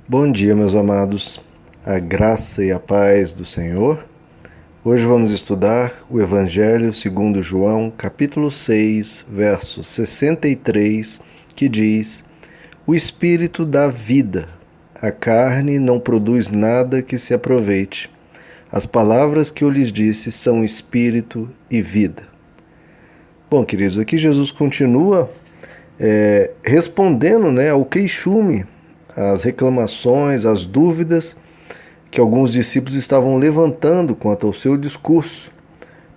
Bom dia, meus amados, a graça e a paz do Senhor. Hoje vamos estudar o Evangelho segundo João, capítulo 6, verso 63, que diz: O Espírito dá vida, a carne não produz nada que se aproveite. As palavras que eu lhes disse são Espírito e vida. Bom, queridos, aqui Jesus continua respondendo ao queixume, as reclamações, as dúvidas que alguns discípulos estavam levantando quanto ao seu discurso,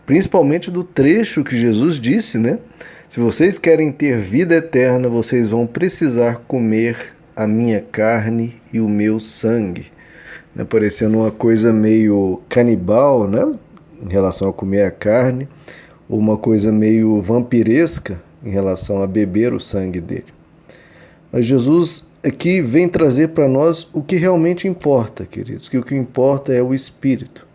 principalmente do trecho que Jesus disse, Se vocês querem ter vida eterna, vocês vão precisar comer a minha carne e o meu sangue. Parecendo uma coisa meio canibal, em relação a comer a carne, ou uma coisa meio vampiresca em relação a beber o sangue dele. Mas Jesus aqui vem trazer para nós o que realmente importa, queridos, que o que importa é o Espírito.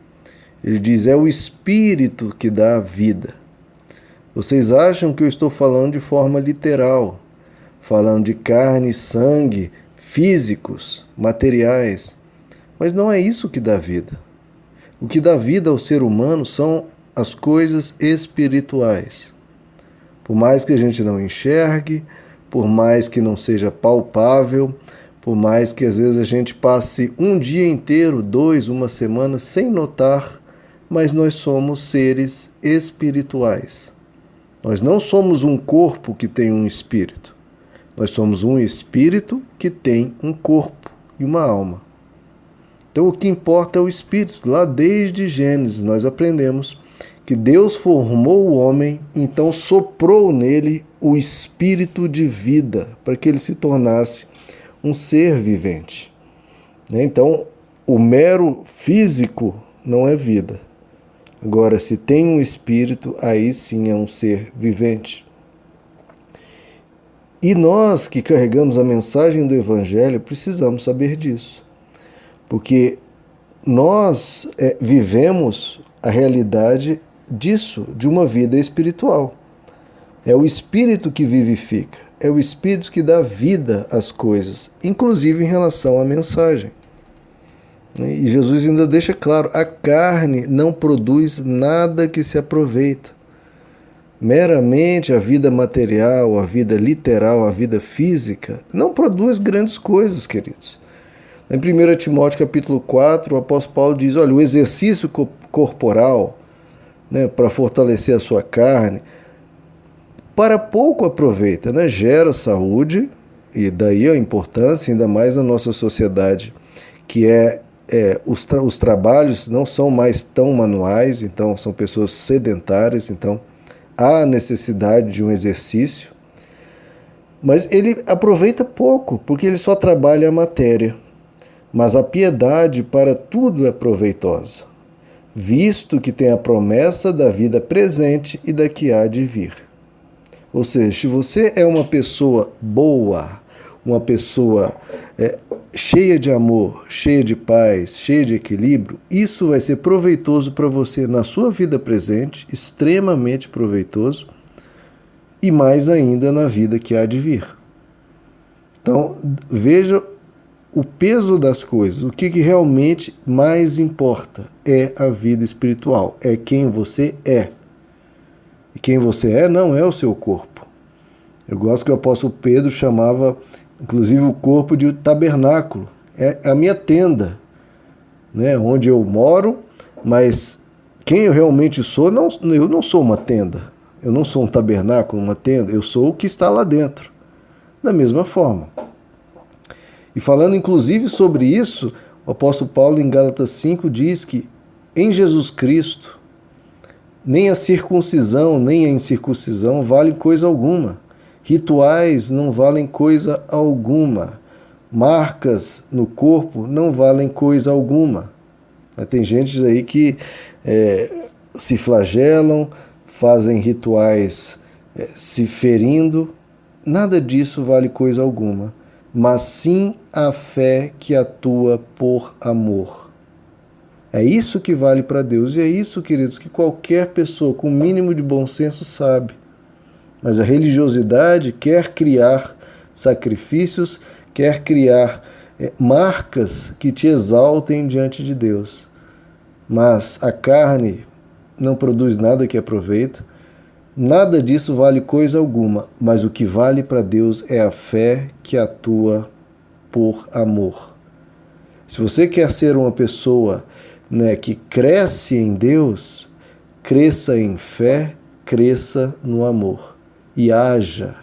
Ele diz, é o Espírito que dá a vida. Vocês acham que eu estou falando de forma literal, falando de carne e sangue, físicos, materiais, mas não é isso que dá vida. O que dá vida ao ser humano são as coisas espirituais. Por mais que a gente não enxergue, por mais que não seja palpável, por mais que às vezes a gente passe um dia inteiro, 2, uma semana, sem notar, mas nós somos seres espirituais. Nós não somos um corpo que tem um espírito. Nós somos um espírito que tem um corpo e uma alma. Então o que importa é o espírito. Lá desde Gênesis nós aprendemos que Deus formou o homem, então soprou nele o espírito de vida, para que ele se tornasse um ser vivente. Então, o mero físico não é vida. Agora, se tem um espírito, aí sim é um ser vivente. E nós que carregamos a mensagem do Evangelho precisamos saber disso. Porque nós vivemos a realidade disso, de uma vida espiritual. É o Espírito que vivifica, é o Espírito que dá vida às coisas, inclusive em relação à mensagem. E Jesus ainda deixa claro, a carne não produz nada que se aproveita. Meramente a vida material, a vida literal, a vida física, não produz grandes coisas, queridos. Em 1 Timóteo capítulo 4, o apóstolo Paulo diz, olha, o exercício corporal, para fortalecer a sua carne, para pouco aproveita, gera saúde, e daí a importância, ainda mais na nossa sociedade, que os trabalhos não são mais tão manuais, então são pessoas sedentárias, então há necessidade de um exercício, mas ele aproveita pouco, porque ele só trabalha a matéria. Mas a piedade para tudo é proveitosa, visto que tem a promessa da vida presente e da que há de vir. Ou seja, se você é uma pessoa boa, uma pessoa cheia de amor, cheia de paz, cheia de equilíbrio, isso vai ser proveitoso para você na sua vida presente, extremamente proveitoso, e mais ainda na vida que há de vir. Então, veja o peso das coisas, o que realmente mais importa é a vida espiritual, é quem você é. E quem você é não é o seu corpo. Eu gosto que o apóstolo Pedro chamava, inclusive, o corpo de tabernáculo. É a minha tenda, onde eu moro, mas quem eu realmente sou, eu não sou uma tenda. Eu não sou um tabernáculo, uma tenda, eu sou o que está lá dentro. Da mesma forma. E falando inclusive sobre isso, o apóstolo Paulo em Gálatas 5 diz que em Jesus Cristo nem a circuncisão nem a incircuncisão valem coisa alguma. Rituais não valem coisa alguma. Marcas no corpo não valem coisa alguma. Tem gente aí que se flagelam, fazem rituais se ferindo. Nada disso vale coisa alguma. Mas sim a fé que atua por amor. É isso que vale para Deus, e é isso, queridos, que qualquer pessoa com o mínimo de bom senso sabe. Mas a religiosidade quer criar sacrifícios, quer criar marcas que te exaltem diante de Deus. Mas a carne não produz nada que aproveita, nada disso vale coisa alguma, mas o que vale para Deus é a fé que atua por amor. Se você quer ser uma pessoa, que cresce em Deus, cresça em fé, cresça no amor e haja,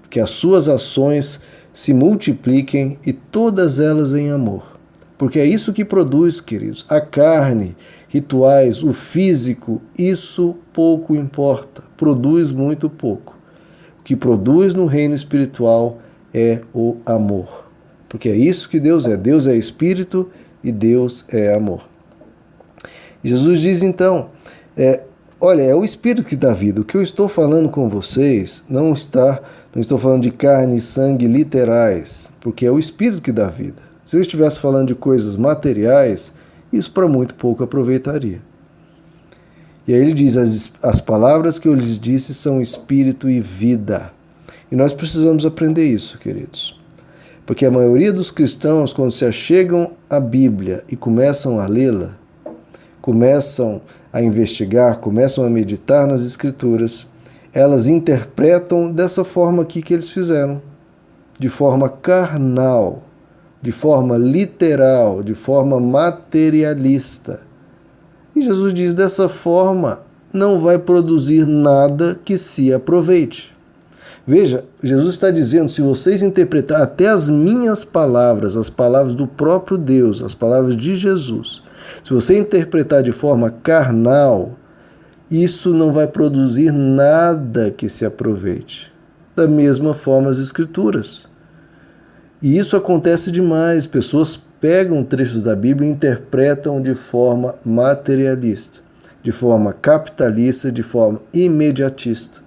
que as suas ações se multipliquem e todas elas em amor. Porque é isso que produz, queridos. A carne, rituais, o físico, isso pouco importa. Produz muito pouco. O que produz no reino espiritual é o amor. Porque é isso que Deus é. Deus é espírito e Deus é amor. Jesus diz então, olha, é o espírito que dá vida. O que eu estou falando com vocês não estou falando de carne e sangue literais, porque é o espírito que dá vida. Se eu estivesse falando de coisas materiais, isso para muito pouco aproveitaria. E aí ele diz, as palavras que eu lhes disse são espírito e vida. E nós precisamos aprender isso, queridos. Porque a maioria dos cristãos, quando se achegam à Bíblia e começam a lê-la, começam a investigar, começam a meditar nas Escrituras, elas interpretam dessa forma aqui que eles fizeram, de forma carnal, de forma literal, de forma materialista. E Jesus diz, dessa forma não vai produzir nada que se aproveite. Veja, Jesus está dizendo, se vocês interpretarem até as minhas palavras, as palavras do próprio Deus, as palavras de Jesus, se você interpretar de forma carnal, isso não vai produzir nada que se aproveite. Da mesma forma as Escrituras. E isso acontece demais. Pessoas pegam trechos da Bíblia e interpretam de forma materialista, de forma capitalista, de forma imediatista.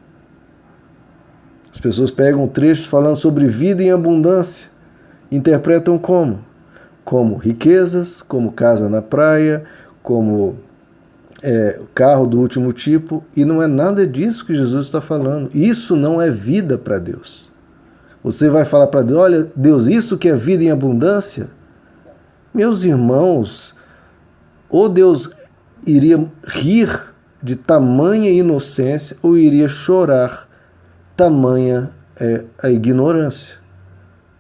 As pessoas pegam trechos falando sobre vida em abundância, interpretam como? Como riquezas, como casa na praia, como carro do último tipo, e não é nada disso que Jesus está falando. Isso não é vida para Deus. Você vai falar para Deus, olha, Deus, isso que é vida em abundância? Meus irmãos, ou Deus iria rir de tamanha inocência, ou iria chorar, tamanha a ignorância.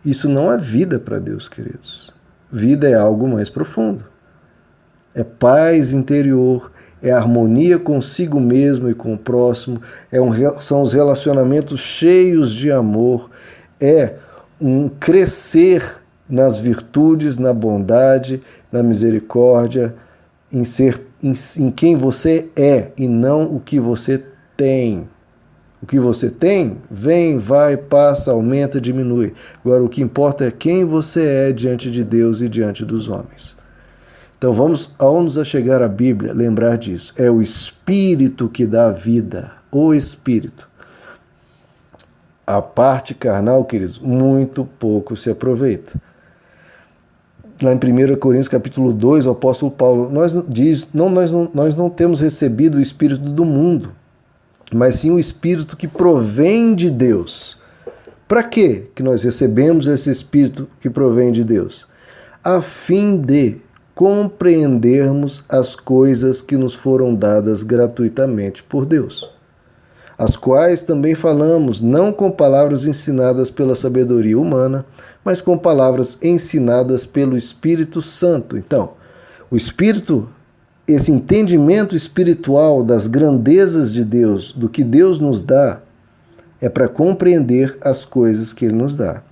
Isso não é vida para Deus, queridos. Vida é algo mais profundo. É paz interior, é harmonia consigo mesmo e com o próximo, são os relacionamentos cheios de amor, é um crescer nas virtudes, na bondade, na misericórdia, em quem você é e não o que você tem. O que você tem, vem, vai, passa, aumenta, diminui. Agora, o que importa é quem você é diante de Deus e diante dos homens. Então vamos, ao nos achegar à Bíblia, lembrar disso. É o Espírito que dá vida, o Espírito. A parte carnal, queridos, muito pouco se aproveita. Lá em 1 Coríntios capítulo 2, o apóstolo Paulo diz, nós não temos recebido o Espírito do mundo, mas sim o Espírito que provém de Deus. Para quê que nós recebemos esse Espírito que provém de Deus? A fim de compreendermos as coisas que nos foram dadas gratuitamente por Deus, as quais também falamos, não com palavras ensinadas pela sabedoria humana, mas com palavras ensinadas pelo Espírito Santo. Então, o Espírito, esse entendimento espiritual das grandezas de Deus, do que Deus nos dá, é para compreender as coisas que Ele nos dá.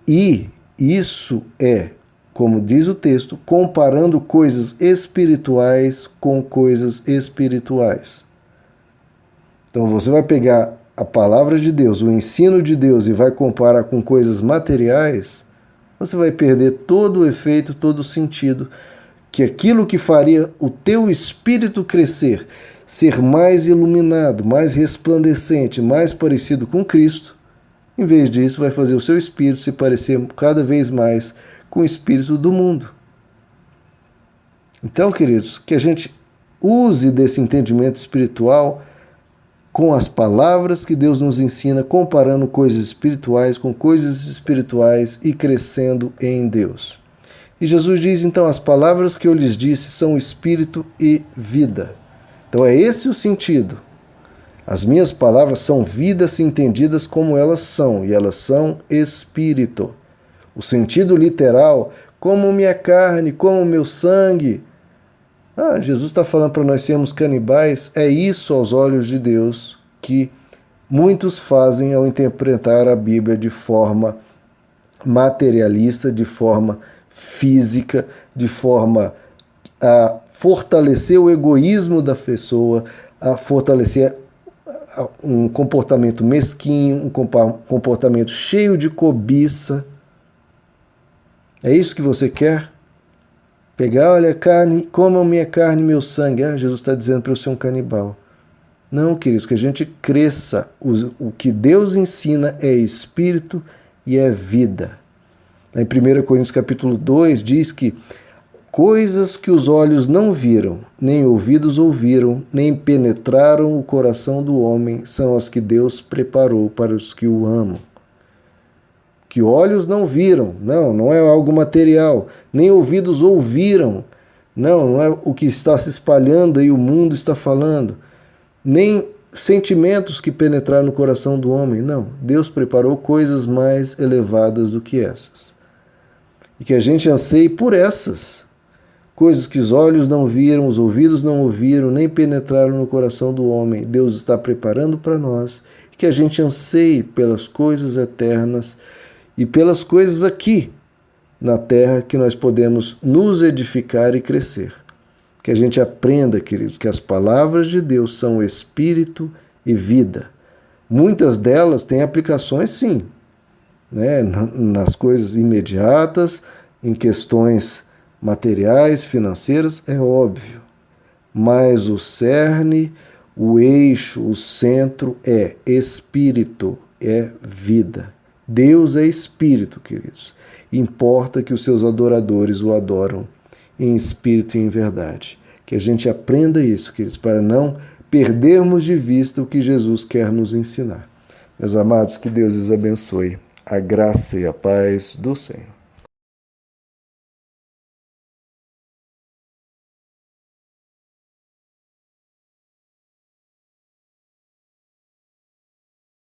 E isso é, como diz o texto, comparando coisas espirituais com coisas espirituais. Então você vai pegar a palavra de Deus, o ensino de Deus e vai comparar com coisas materiais, você vai perder todo o efeito, todo o sentido, que aquilo que faria o teu espírito crescer, ser mais iluminado, mais resplandecente, mais parecido com Cristo, em vez disso vai fazer o seu espírito se parecer cada vez mais com o espírito do mundo. Então, queridos, que a gente use desse entendimento espiritual com as palavras que Deus nos ensina, comparando coisas espirituais com coisas espirituais e crescendo em Deus. E Jesus diz, então, as palavras que eu lhes disse são espírito e vida. Então é esse o sentido. As minhas palavras são vidas entendidas como elas são, e elas são espírito. O sentido literal, como minha carne, como meu sangue. Jesus está falando para nós sermos canibais. É isso aos olhos de Deus que muitos fazem ao interpretar a Bíblia de forma materialista, de forma física, de forma a fortalecer o egoísmo da pessoa, a fortalecer um comportamento mesquinho, um comportamento cheio de cobiça. É isso que você quer? Pegar, olha, carne, comam minha carne e meu sangue. Jesus está dizendo para eu ser um canibal. Não, queridos, que a gente cresça. O que Deus ensina é espírito e é vida. Em 1 Coríntios capítulo 2 diz que coisas que os olhos não viram, nem ouvidos ouviram, nem penetraram o coração do homem, são as que Deus preparou para os que o amam. Que olhos não viram, não é algo material, nem ouvidos ouviram, não é o que está se espalhando e o mundo está falando, nem sentimentos que penetraram no coração do homem, não. Deus preparou coisas mais elevadas do que essas. E que a gente anseie por essas coisas que os olhos não viram, os ouvidos não ouviram, nem penetraram no coração do homem. Deus está preparando para nós, e que a gente anseie pelas coisas eternas e pelas coisas aqui na terra que nós podemos nos edificar e crescer. Que a gente aprenda, querido, que as palavras de Deus são espírito e vida. Muitas delas têm aplicações, sim, né, nas coisas imediatas, em questões materiais, financeiras, é óbvio. Mas o cerne, o eixo, o centro é espírito, é vida. Deus é espírito, queridos. Importa que os seus adoradores o adoram em espírito e em verdade. Que a gente aprenda isso, queridos, para não perdermos de vista o que Jesus quer nos ensinar. Meus amados, que Deus os abençoe. A graça e a paz do Senhor.